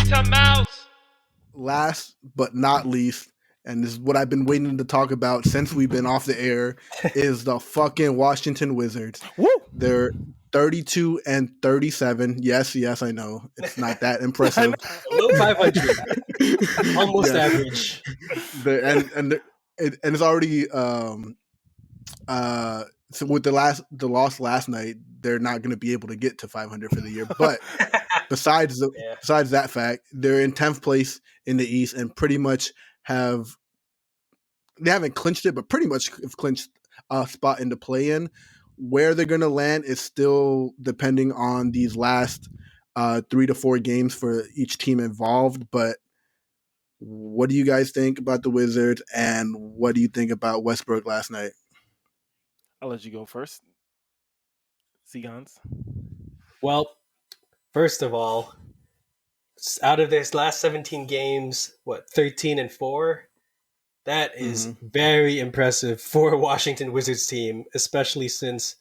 Timeouts. Last but not least, and this is what I've been waiting to talk about since we've been off the air, is the fucking Washington Wizards. Woo! They're 32-37. Yes, I know. It's not that impressive. Below 500. Almost average. And it's already so with the loss last night, they're not going to be able to get to 500 for the year. But besides that fact, they're in 10th place in the East and pretty much they haven't clinched it, but pretty much have clinched a spot in the play-in. Where they're going to land is still depending on these last 3 to 4 games for each team involved. But what do you guys think about the Wizards, and what do you think about Westbrook last night? I'll let you go first. Seagons. Well, first of all, out of this last 17 games, 13-4? That is very impressive for a Washington Wizards team, especially since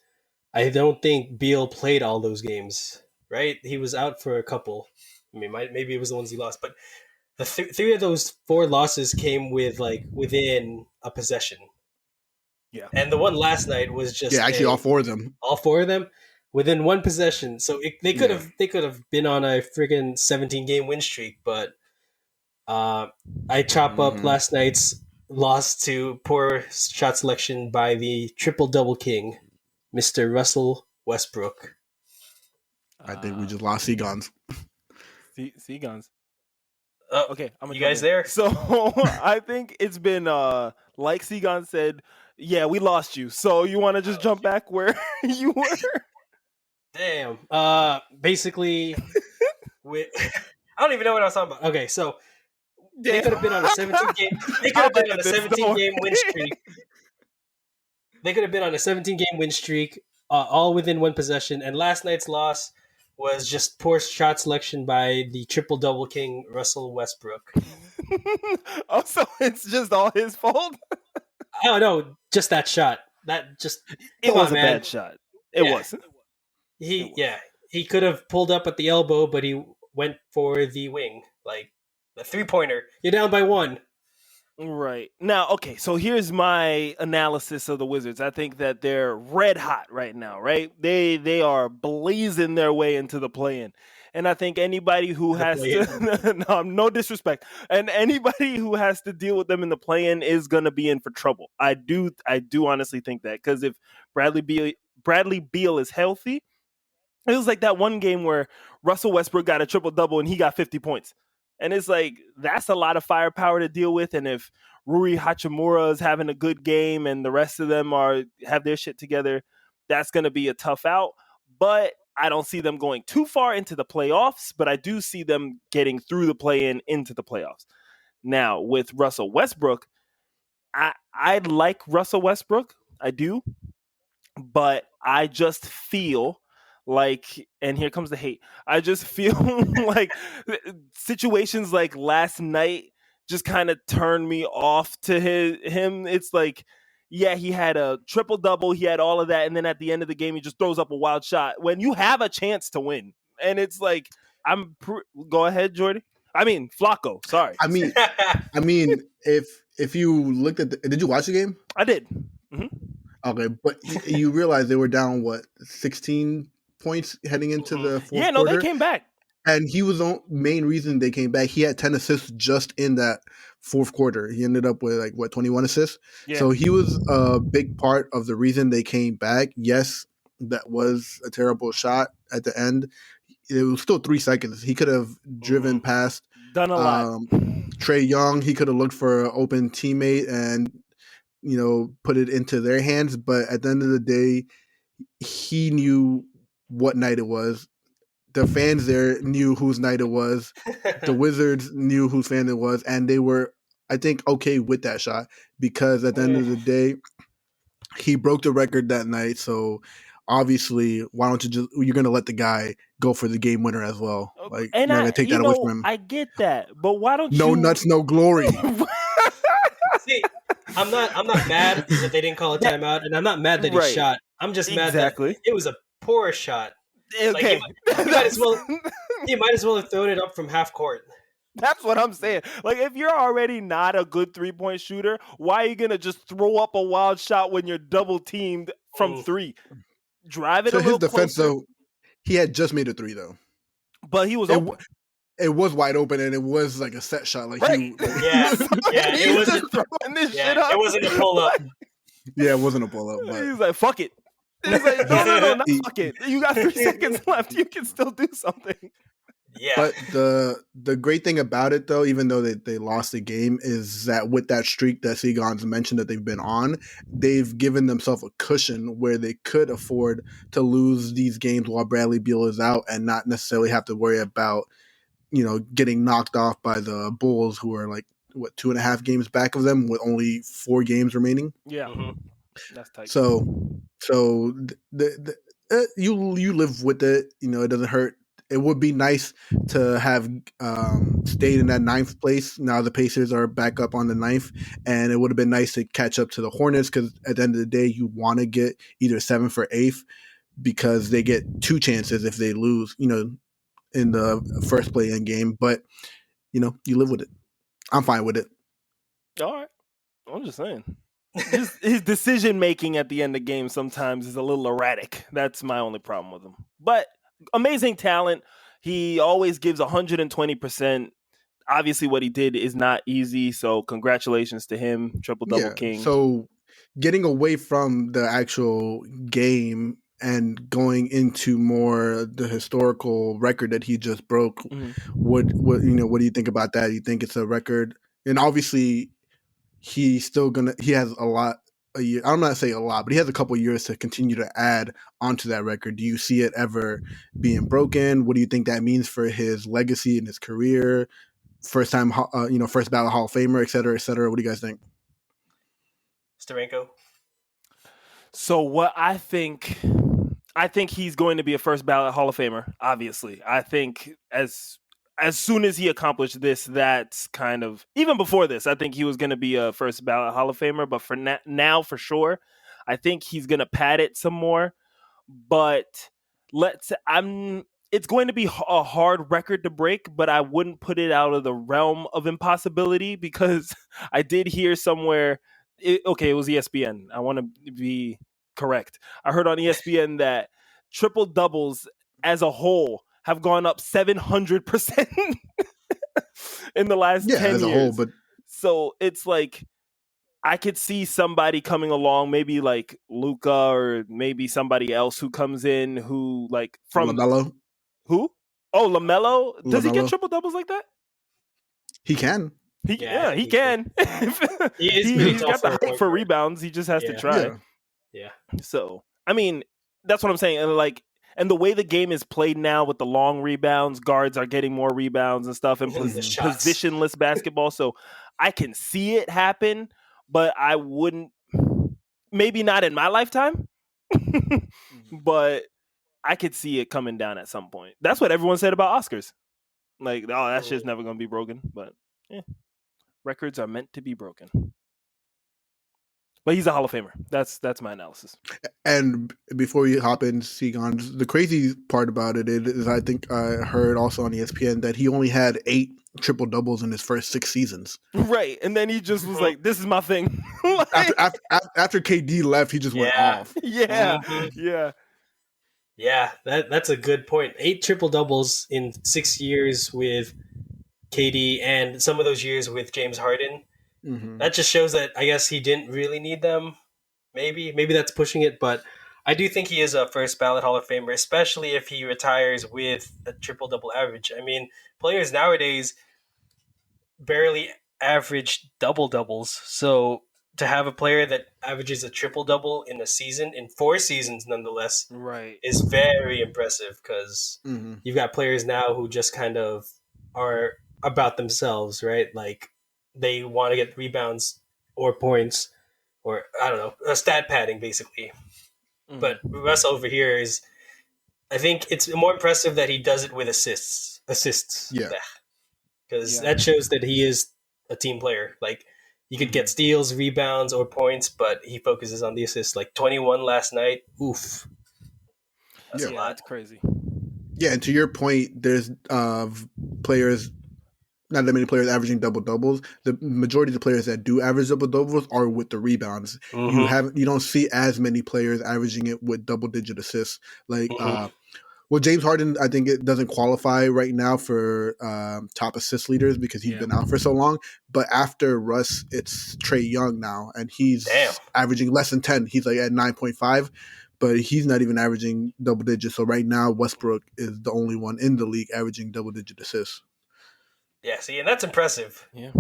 I don't think Beal played all those games, right? He was out for a couple. I mean, maybe it was the ones he lost, but the 3 of those 4 losses came with within a possession. Yeah. And the one last night was just actually all 4 of them. All 4 of them within one possession. So they could have been on a friggin' 17-game win streak, but I chop up last night's loss to poor shot selection by the triple-double king, Mr. Russell Westbrook. I think we just lost Seagons. Seagons. Okay, you guys there? So I think it's been like Seagon said. Yeah, we lost you. So you want to just jump back where you were? Damn. Basically, I don't even know what I was talking about. Okay, so they could have been on a 17-game. They could have been on a 17-game win streak. They could have been on a 17-game win streak, all within one possession. And last night's loss was just poor shot selection by the triple-double king, Russell Westbrook. Oh, so it's just all his fault? Oh, no, just that shot. It was a bad shot. It wasn't. He could have pulled up at the elbow, but he went for the wing, like the 3-pointer. You're down by 1. Right. Now, okay, so here's my analysis of the Wizards. I think that they're red hot right now, right? They are blazing their way into the play-in. And I think anybody who has to no disrespect. And anybody who has to deal with them in the play-in is going to be in for trouble. I do honestly think that, because if Bradley Beal is healthy, it was like that one game where Russell Westbrook got a triple-double and he got 50 points. And it's like, that's a lot of firepower to deal with. And if Rui Hachimura is having a good game and the rest of them have their shit together, that's going to be a tough out. But I don't see them going too far into the playoffs, but I do see them getting through the play-in into the playoffs. Now, with Russell Westbrook, I like Russell Westbrook. I do. But I just feel like, and here comes the hate, I just feel like situations like last night just kind of turned me off to him. It's like, yeah, he had a triple-double, he had all of that, and then at the end of the game, he just throws up a wild shot when you have a chance to win. And it's like, go ahead, Jordy. I mean, Flacco, sorry. I mean, if you looked at did you watch the game? I did. Mm-hmm. Okay, but you realize they were down, 16 points heading into the fourth quarter? Yeah, no, they came back. And he was the main reason they came back. He had 10 assists just in that fourth quarter. He ended up with 21 assists. Yeah. So he was a big part of the reason they came back. Yes, that was a terrible shot at the end. It was still 3 seconds. He could have driven past done a lot. Trae Young. He could have looked for an open teammate and put it into their hands. But at the end of the day, he knew what night it was. The fans there knew whose night it was. The Wizards knew whose fan it was, and they were, I think, okay with that shot because at the end of the day, he broke the record that night. So obviously, why don't you're going to let the guy go for the game winner as well? Like, you're going to take that away from him. I get that, but why don't no nuts, no glory. See, I'm not mad that they didn't call a timeout, and I'm not mad that he shot. I'm just mad that it was a poor shot. Okay, like, you might as well. He might as well have thrown it up from half court. That's what I'm saying. Like, if you're already not a good 3-point shooter, why are you gonna just throw up a wild shot when you're double teamed from 3? Drive it a To his little defense, closer. though, he had just made a 3 though. But he was open. It was wide open, and it was like a set shot. Like Right. he, Yeah, He's it wasn't just throwing this yeah, shit up. it wasn't a pull up. yeah, it wasn't a pull up, but He's like, fuck it. He's like, no, not fuck it. You got 3 seconds left. You can still do something. Yeah. But the great thing about it, though, even though they lost the game, is that with that streak that Seagon's mentioned that they've been on, they've given themselves a cushion where they could afford to lose these games while Bradley Beal is out and not necessarily have to worry about, getting knocked off by the Bulls, who are like, 2.5 games back of them with only 4 games remaining. Yeah, that's tight. So you live with it. It doesn't hurt. It would be nice to have stayed in that 9th place. Now the Pacers are back up on the 9th, and it would have been nice to catch up to the Hornets because at the end of the day, you want to get either 7th or 8th because they get 2 chances if they lose, in the first play-in game. But, you live with it. I'm fine with it. All right. I'm just saying. His decision-making at the end of games sometimes is a little erratic. That's my only problem with him. But amazing talent. He always gives 120%. Obviously, what he did is not easy, so congratulations to him. Triple-double king. So getting away from the actual game and going into more the historical record that he just broke, what do you think about that? You think it's a record? And obviously, he has a lot. I'm not saying a lot, but he has a couple years to continue to add onto that record. Do you see it ever being broken? What do you think that means for his legacy and his career? First time, first ballot Hall of Famer, et cetera, et cetera. What do you guys think? Steranko? So what I think he's going to be a first ballot Hall of Famer, obviously. I think as soon as he accomplished this, that's kind of, even before this, I think he was going to be a first ballot Hall of Famer. But for now, for sure, I think he's going to pad it some more. But it's going to be a hard record to break, but I wouldn't put it out of the realm of impossibility because I did hear somewhere, it was ESPN. I want to be correct. I heard on ESPN that triple doubles as a whole have gone up 700% in the last 10 as years. A whole, but so it's like I could see somebody coming along, maybe like Luka or maybe somebody else who comes in who like from LaMelo. Who? Oh, LaMelo. Does he get triple doubles like that? He can. He can. He's got the height for rebounds. He just has to try. Yeah. So, I mean, that's what I'm saying. And the way the game is played now with the long rebounds, guards are getting more rebounds and stuff, and positionless basketball. So I can see it happen, but I wouldn't. Maybe not in my lifetime, but I could see it coming down at some point. That's what everyone said about Oscars. Like, oh, that shit's never going to be broken. But records are meant to be broken. But he's a Hall of Famer. That's my analysis. And before you hop in, Seagon, the crazy part about it is I think I heard also on ESPN that he only had 8 triple doubles in his first 6 seasons. Right, and then he just was like, "This is my thing." after KD left, he just went off. Yeah. That's a good point. 8 triple doubles in 6 years with KD, and some of those years with James Harden. That just shows that I guess he didn't really need them. Maybe that's pushing it, but I do think he is a first ballot Hall of Famer, especially if he retires with a triple double average. I mean, players nowadays barely average double doubles, so to have a player that averages a triple double in a season, in 4 seasons nonetheless, right, is very impressive because you've got players now who just kind of are about themselves, right? Like they want to get rebounds or points or I don't know, a stat padding basically. But Russ over here is, I think it's more impressive that he does it with assists. Yeah. Because that shows that he is a team player. Like you could get steals, rebounds, or points, but he focuses on the assists. Like 21 last night. Oof. That's a lot. That's crazy. Yeah, and to your point, there's players, not that many players averaging double doubles. The majority of the players that do average double doubles are with the rebounds. Mm-hmm. You don't see as many players averaging it with double digit assists. Like Mm-hmm. well, James Harden, I think it doesn't qualify right now for top assist leaders because he's Yeah. been out for so long. But after Russ, it's Trae Young now, and he's Damn. averaging less than 10. He's like at 9.5, but he's not even averaging double digits. So right now, Westbrook is the only one in the league averaging double digit assists. Yeah, see, and that's impressive. Yeah.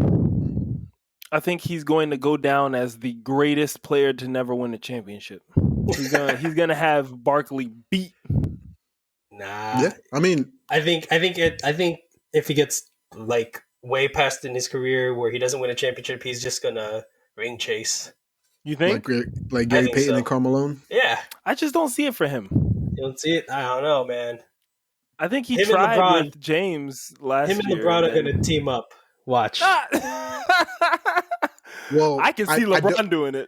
I think he's going to go down as the greatest player to never win a championship. He's gonna have Barkley beat. Nah. Yeah, I mean, I think if he gets like way past in his career where he doesn't win a championship, he's just gonna ring chase. You think? like I Gary think Payton so. and Karl Malone. Yeah. I just don't see it for him. You don't see it? I don't know, man. I think he Him and tried LeBron- with James last Him and year. LeBron are then- gonna team up. Watch. Well, I can see LeBron doing it.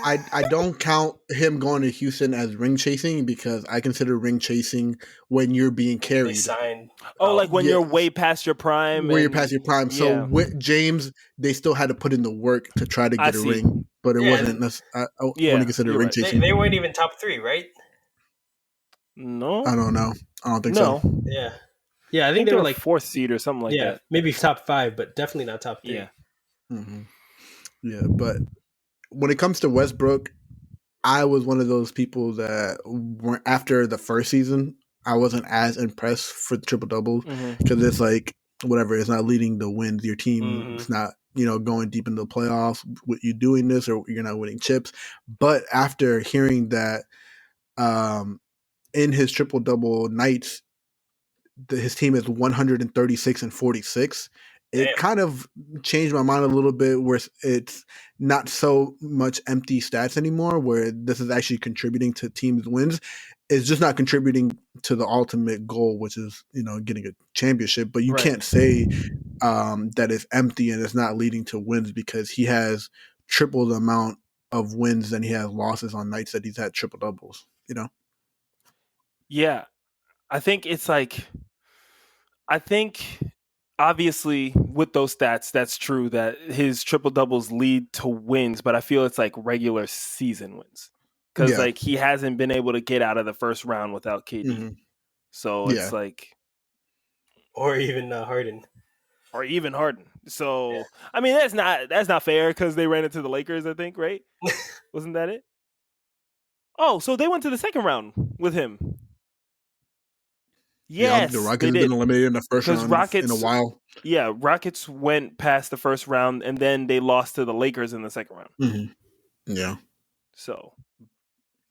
I don't count him going to Houston as ring chasing because I consider ring chasing when you're being They carried. signed. Like when Yeah. you're way past your prime. Where you're and- past your prime. So yeah. with James, they still had to put in the work to try to I get a see. ring, but it Yeah. wasn't. I Yeah, wouldn't consider you're ring right. chasing. They weren't even top 3, right? No. I don't know. I don't think No. so. Yeah. Yeah, I I think think they they were were like 4th seed or something like that. maybe top 5, but definitely not top 3. Yeah. Mm-hmm. Yeah, but when it comes to Westbrook, I was one of those people that weren't after the first season. I wasn't as impressed for the triple doubles because it's like whatever. It's not leading to wins. Your team is not going deep into the playoffs with you doing this, or you're not winning chips. But after hearing that, in his triple double nights, his team is 136 and 46. It Damn. kind of changed my mind a little bit where it's not so much empty stats anymore, where this is actually contributing to teams' wins. It's just not contributing to the ultimate goal, which is, getting a championship. But you can't say that it's empty and it's not leading to wins because he has triple the amount of wins than he has losses on nights that he's had triple doubles, Yeah. I think it's like, obviously with those stats, that's true that his triple doubles lead to wins, but I feel it's like regular season wins because like he hasn't been able to get out of the first round without KD. Mm-hmm. So it's like, or even Harden. Or even Harden. So I mean that's not fair because they ran into the Lakers, I think, right? Wasn't that it? Oh, so they went to the second round with him. Yes, the Rockets they have did. been eliminated in the first round in a while. Yeah, Rockets went past the first round and then they lost to the Lakers in the second round. Mm-hmm. Yeah. So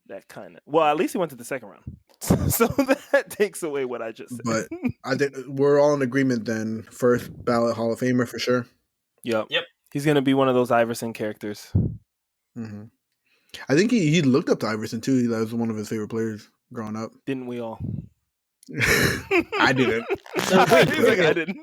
that kind of at least he went to the second round. So that takes away what I just said. But I think we're all in agreement then. First ballot Hall of Famer for sure. Yep. He's gonna be one of those Iverson characters. Mm-hmm. I think he looked up to Iverson too. That was one of his favorite players growing up. Didn't we all? I didn't. I didn't.